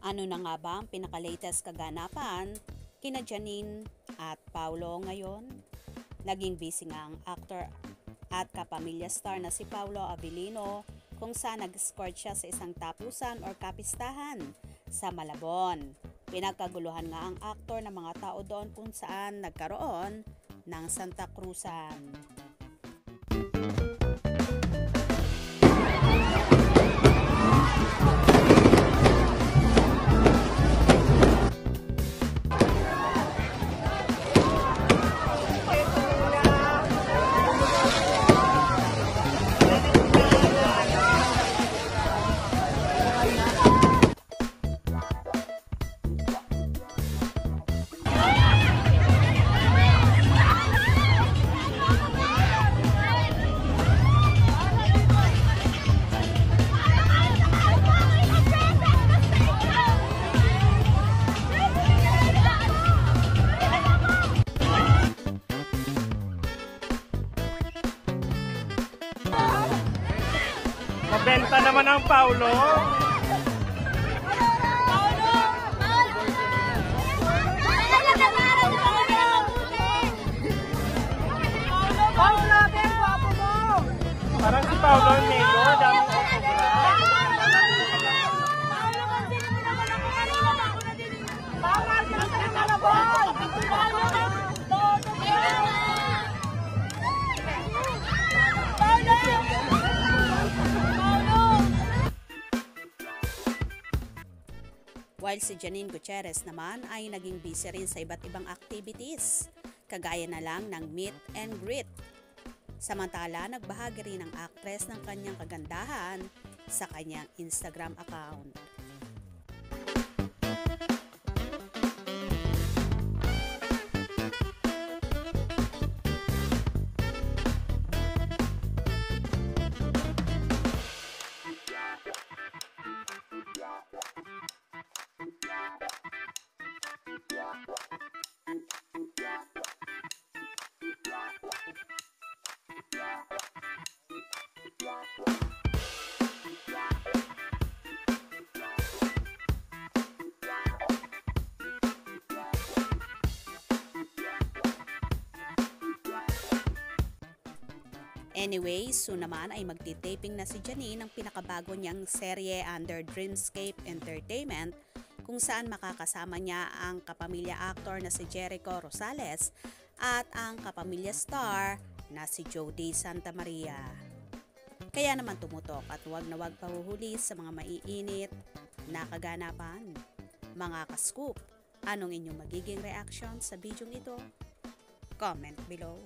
Ano na nga ba ang pinaka-latest kaganapan kina Janine at Paulo ngayon? Naging busy nga ang actor at kapamilya star na si Paulo Abilino kung saan nag-escort siya sa isang tapusan or kapistahan sa Malabon. Pinagkaguluhan nga ang aktor ng mga tao doon kung saan nagkaroon ng Santa Cruzan. Mabenta naman ang Paulo. Parang si Paulo ang mayor. Damang While si Janine Gutierrez naman ay naging busy rin sa iba't ibang activities, kagaya na lang ng meet and greet. Samantala, nagbahagi rin ang actress ng kanyang kagandahan sa kanyang Instagram account. Anyway, soon naman ay magtitaping na si Janine ng pinakabago niyang serye under Dreamscape Entertainment kung saan makakasama niya ang kapamilya actor na si Jericho Rosales at ang kapamilya star na si Jody Santa Maria. Kaya naman tumutok at huwag na huwag pahuhuli sa mga maiinit na kaganapan. Mga ka-scoop, anong inyong magiging reaction sa bidyong ito? Comment below.